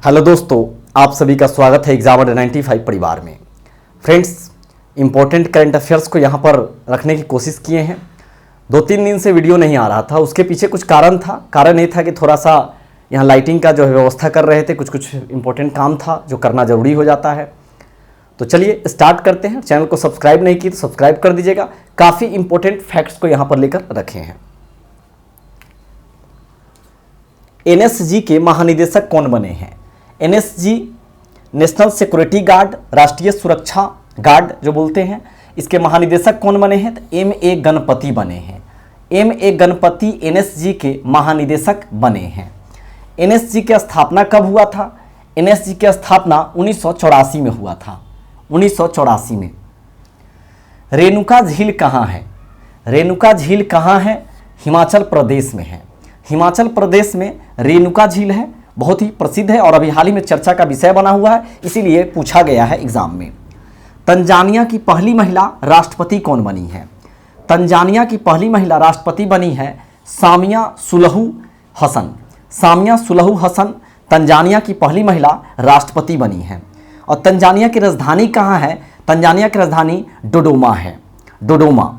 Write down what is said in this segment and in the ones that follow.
Hello दोस्तों, आप सभी का स्वागत है एग्जामर 95 परिवार में। फ्रेंड्स, इंपॉर्टेंट करंट अफेयर्स को यहाँ पर रखने की कोशिश किए हैं। 2-3 दिन से वीडियो नहीं आ रहा था, उसके पीछे कुछ कारण था। कारण ये था कि थोड़ा सा यहाँ लाइटिंग का जो है व्यवस्था कर रहे थे, कुछ इंपॉर्टेंट काम था जो करना ज़रूरी हो जाता है। तो चलिए स्टार्ट करते हैं। चैनल को सब्सक्राइब नहीं की तो सब्सक्राइब कर दीजिएगा। काफ़ी इंपॉर्टेंट फैक्ट्स को यहाँ पर लेकर रखे हैं। एनएसजी के महानिदेशक कौन बने हैं? एनएसजी नेशनल सिक्योरिटी गार्ड, राष्ट्रीय सुरक्षा गार्ड जो बोलते हैं, इसके महानिदेशक कौन बने हैं? तो एमए गणपति बने हैं। एमए गणपति एनएसजी के महानिदेशक बने हैं। एनएसजी की स्थापना कब हुआ था? एनएसजी की स्थापना 1984 में हुआ था। 1984 में। रेणुका झील कहाँ है? रेणुका झील कहाँ है? हिमाचल प्रदेश में है। हिमाचल प्रदेश में रेणुका झील है, बहुत ही प्रसिद्ध है और अभी हाल ही में चर्चा का विषय बना हुआ है, इसीलिए पूछा गया है एग्जाम में। तंजानिया की पहली महिला राष्ट्रपति कौन बनी है? तंजानिया की पहली महिला राष्ट्रपति बनी है सामिया सुलहू हसन। सामिया सुलहू हसन तंजानिया की पहली महिला राष्ट्रपति बनी है। और तंजानिया की राजधानी कहाँ है? तंजानिया की राजधानी डोडोमा है। डोडोमा।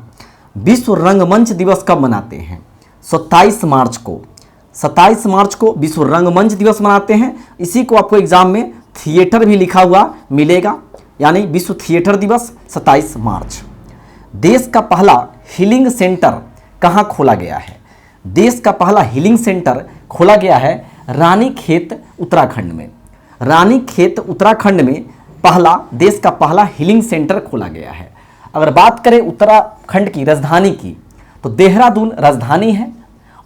विश्व रंगमंच दिवस कब मनाते हैं? 27 मार्च को। 27 मार्च को विश्व रंगमंच दिवस मनाते हैं। इसी को आपको एग्जाम में थिएटर भी लिखा हुआ मिलेगा, यानी विश्व थिएटर दिवस 27 मार्च। देश का पहला हीलिंग सेंटर कहाँ खोला गया है? देश का पहला हीलिंग सेंटर खोला गया है रानीखेत उत्तराखंड में। रानीखेत उत्तराखंड में देश का पहला हीलिंग सेंटर खोला गया है। अगर बात करें उत्तराखंड की राजधानी की, तो देहरादून राजधानी है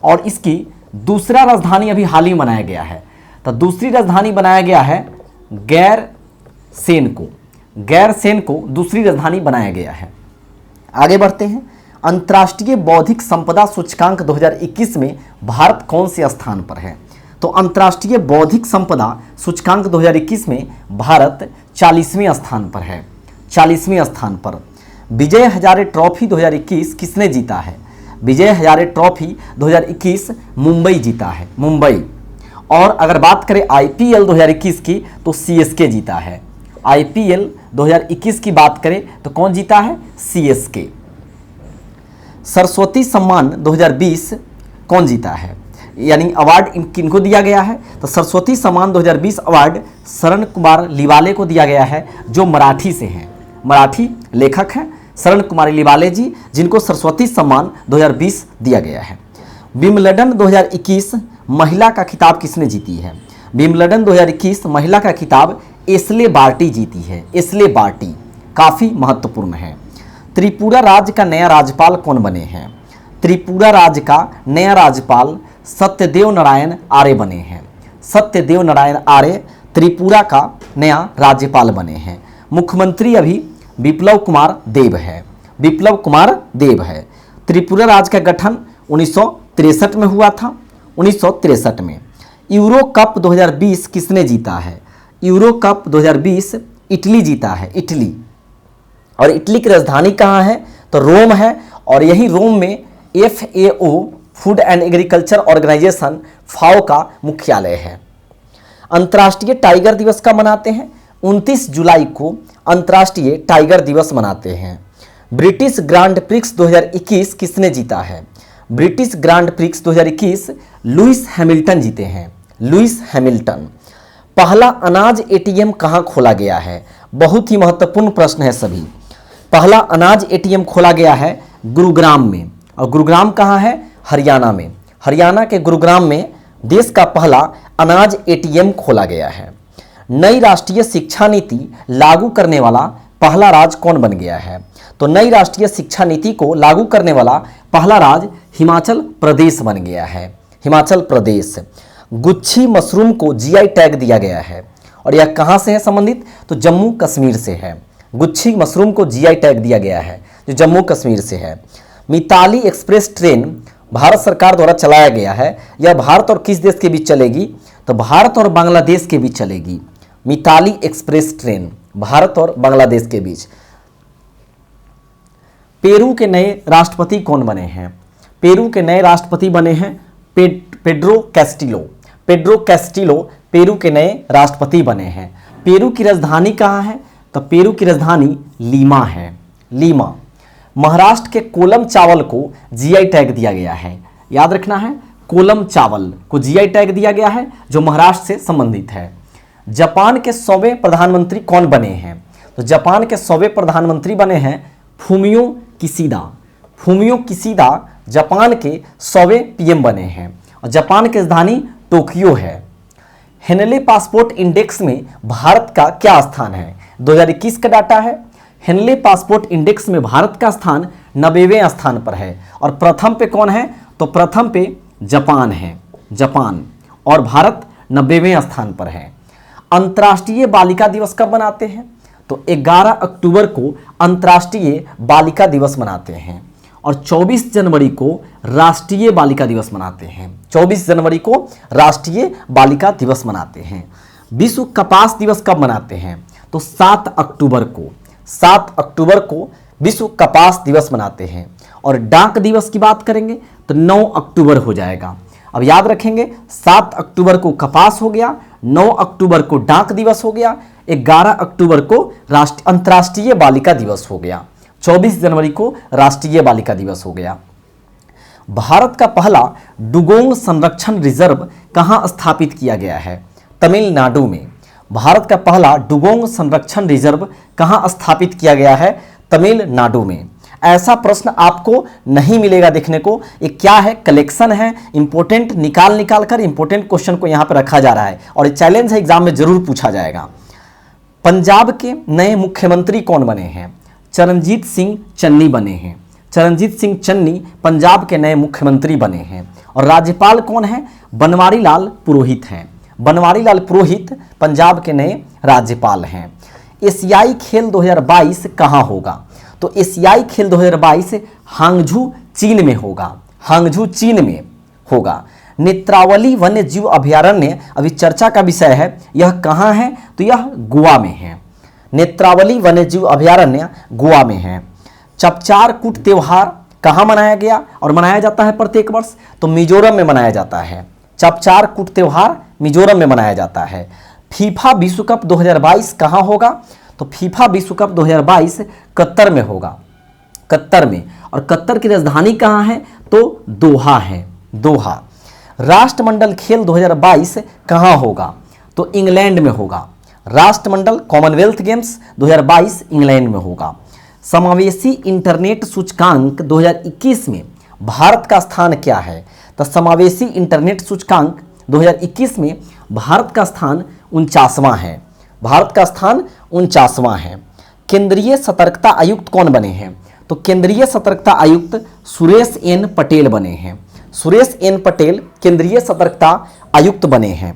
और इसकी दूसरा राजधानी अभी हाल ही बनाया गया है। तो दूसरी राजधानी बनाया गया है गैरसेन को। गैरसेन को दूसरी राजधानी बनाया गया है। आगे बढ़ते हैं। अंतर्राष्ट्रीय बौद्धिक संपदा सूचकांक 2021 में भारत कौन से स्थान पर है? तो अंतर्राष्ट्रीय बौद्धिक संपदा सूचकांक 2021 में भारत 40वें स्थान पर है। 40वें स्थान पर। विजय हजारे ट्रॉफी 2021 किसने जीता है? विजय हजारे ट्रॉफी 2021 मुंबई जीता है। मुंबई। और अगर बात करें आईपीएल 2021 की, तो सीएसके जीता है। आईपीएल 2021 की बात करें तो कौन जीता है? सीएसके। सरस्वती सम्मान 2020 कौन जीता है? यानी अवार्ड किनको दिया गया है? तो सरस्वती सम्मान 2020 अवार्ड शरण कुमार लिवाले को दिया गया है, जो मराठी से हैं। मराठी लेखक हैं शरण कुमारी लिवाले जी, जिनको सरस्वती सम्मान 2020 दिया गया है। विंबलडन 2021 महिला का खिताब किसने जीती है? विंबलडन 2021 महिला का खिताब एस्ले बार्टी जीती है। एस्ले बार्टी काफ़ी महत्वपूर्ण है। त्रिपुरा राज्य का नया राज्यपाल कौन बने हैं? त्रिपुरा राज्य का नया राज्यपाल सत्यदेव नारायण आर्य बने हैं। सत्यदेव नारायण आर्य त्रिपुरा का नया राज्यपाल बने हैं। मुख्यमंत्री अभी विप्लव कुमार देव है। विप्लव कुमार देव है। त्रिपुरा राज्य का गठन 1963 में हुआ था। 1963 में। यूरो कप 2020 किसने जीता है? यूरो कप 2020 इटली जीता है। इटली। और इटली की राजधानी कहाँ है? तो रोम है। और यही रोम में FAO food and agriculture organisation FAO का मुख्यालय है। अंतर्राष्ट्रीय टाइगर दिवस कब मनाते हैं? 29 जुलाई को अंतर्राष्ट्रीय टाइगर दिवस मनाते हैं। ब्रिटिश ग्रांड प्रिक्स 2021 किसने जीता है? British grand prix 2021 Lewis Hamilton जीते हैं। Lewis Hamilton. पहला अनाज ATM कहाँ खोला गया है? बहुत ही महत्वपूर्ण प्रश्न है सभी। पहला अनाज ATM खोला गया है गुरुग्राम में। और गुरुग्राम कहाँ है? हरियाणा में। हरियाणा के गुरुग्राम में देश का पहला अनाज ATM खोला गया है। नई राष्ट्रीय शिक्षा नीति लागू करने वाला पहला राज्य कौन बन गया है? तो नई राष्ट्रीय शिक्षा नीति को लागू करने वाला पहला राज्य हिमाचल प्रदेश बन गया है। हिमाचल प्रदेश। गुच्छी मशरूम को GI टैग दिया गया है। और यह कहाँ से है संबंधित? तो जम्मू कश्मीर से है। गुच्छी मशरूम को GI टैग दिया गया है, जो जम्मू कश्मीर से है। मिताली एक्सप्रेस ट्रेन भारत सरकार द्वारा चलाया गया है। यह भारत और किस देश के बीच चलेगी? तो भारत और बांग्लादेश के बीच चलेगी। मिताली एक्सप्रेस ट्रेन भारत और बांग्लादेश के बीच। पेरू के नए राष्ट्रपति कौन बने हैं? पेरू के नए राष्ट्रपति बने हैं Pedro Castillo. Pedro Castillo Peru के नए राष्ट्रपति बने हैं। पेरू की राजधानी कहाँ है? तो पेरू की राजधानी लीमा है, लीमा। महाराष्ट्र के कोलम चावल को जीआई टैग दिया गया है, याद रखना है, कोलम चावल को जीआई टैग दिया गया है जो महाराष्ट्र से संबंधित है। जापान के 100वें प्रधानमंत्री कौन बने हैं? तो जापान के 100वें प्रधानमंत्री बने हैं Fumio Kishida. Fumio Kishida Japan के 100वें पीएम बने हैं और जापान की राजधानी टोक्यो है। हेनले पासपोर्ट इंडेक्स में भारत का क्या स्थान है? 2021 का डाटा है। हेनले पासपोर्ट इंडेक्स में भारत का स्थान 90वें स्थान पर है और प्रथम पे कौन है? तो प्रथम पे जापान है, जापान, और भारत 90वें स्थान पर है। अंतर्राष्ट्रीय बालिका दिवस कब मनाते हैं? तो 11 अक्टूबर को अंतर्राष्ट्रीय बालिका दिवस मनाते हैं और 24 जनवरी को राष्ट्रीय बालिका दिवस मनाते हैं। 24 जनवरी को राष्ट्रीय बालिका दिवस मनाते हैं। विश्व कपास दिवस कब मनाते हैं? तो 7 अक्टूबर को, 7 अक्टूबर को विश्व कपास दिवस मनाते हैं। और डाक दिवस की बात करेंगे तो 9 अक्टूबर हो जाएगा। अब याद रखेंगे, 7 अक्टूबर को कपास हो गया, 9 अक्टूबर को डाक दिवस हो गया, 11 अक्टूबर को अंतर्राष्ट्रीय बालिका दिवस हो गया, 24 जनवरी को राष्ट्रीय बालिका दिवस हो गया। भारत का पहला डुगोंग संरक्षण रिजर्व कहाँ स्थापित किया गया है? तमिलनाडु में। भारत का पहला डुगोंग संरक्षण रिजर्व कहाँ स्थापित किया गया है? तमिलनाडु में। ऐसा प्रश्न आपको नहीं मिलेगा देखने को। ये क्या है? कलेक्शन है, इंपॉर्टेंट निकाल कर इंपॉर्टेंट क्वेश्चन को यहाँ पर रखा जा रहा है और ये चैलेंज है, एग्जाम में जरूर पूछा जाएगा। पंजाब के नए मुख्यमंत्री कौन बने हैं? चरणजीत सिंह चन्नी बने हैं। चरणजीत सिंह चन्नी पंजाब के नए मुख्यमंत्री बने हैं। और राज्यपाल कौन है? बनवारी लाल पुरोहित हैं। बनवारी लाल पुरोहित पंजाब के नए राज्यपाल हैं। एशियाई खेल 2022 कहाँ होगा? तो एशियाई खेल 2022 हांगझू चीन में होगा, हांगझू चीन में होगा। नेत्रावली वन्य जीव अभयारण्य अभी चर्चा का विषय है, यह कहाँ है? तो यह गोवा में है। नेत्रावली वन्य जीव अभयारण्य गोवा में है। चपचार कूट त्योहार कहाँ मनाया गया और मनाया जाता है प्रत्येक वर्ष? तो मिजोरम में मनाया जाता है। चपचार कूट त्योहार मिजोरम में मनाया जाता है। फीफा विश्व कप 2022 कहाँ होगा? तो फीफा विश्व कप 2022 कतर में होगा, कतर में। और कतर की राजधानी कहाँ है? तो दोहा है, दोहा। राष्ट्रमंडल खेल 2022 कहाँ होगा? तो इंग्लैंड में होगा। राष्ट्रमंडल कॉमनवेल्थ गेम्स 2022 इंग्लैंड में होगा। समावेशी इंटरनेट सूचकांक 2021 में भारत का स्थान क्या है? तो समावेशी इंटरनेट सूचकांक 2021 में भारत का स्थान 49वां है। भारत का स्थान 49वां है। केंद्रीय सतर्कता आयुक्त कौन बने हैं? तो केंद्रीय सतर्कता आयुक्त सुरेश एन पटेल बने हैं। सुरेश एन पटेल केंद्रीय सतर्कता आयुक्त बने हैं।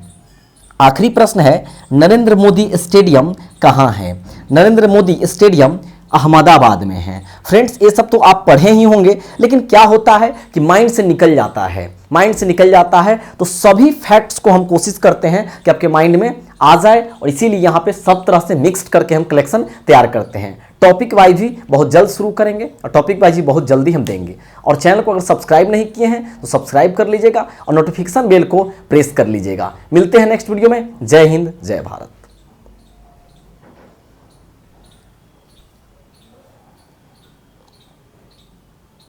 आखिरी प्रश्न है, नरेंद्र मोदी स्टेडियम कहाँ है? नरेंद्र मोदी स्टेडियम अहमदाबाद में है। फ्रेंड्स, ये सब तो आप पढ़े ही होंगे, लेकिन क्या होता है कि माइंड से निकल जाता है, माइंड से निकल जाता है। तो सभी फैक्ट्स को हम कोशिश करते हैं कि आपके माइंड में आ जाए और इसीलिए यहाँ पे सब तरह से मिक्स्ड करके हम कलेक्शन तैयार करते हैं। टॉपिक वाइज भी बहुत जल्द शुरू करेंगे और टॉपिक वाइज भी बहुत जल्दी हम देंगे। और चैनल को अगर सब्सक्राइब नहीं किए हैं तो सब्सक्राइब कर लीजिएगा और नोटिफिकेशन बेल को प्रेस कर लीजिएगा। मिलते हैं नेक्स्ट वीडियो में। जय हिंद, जय भारत।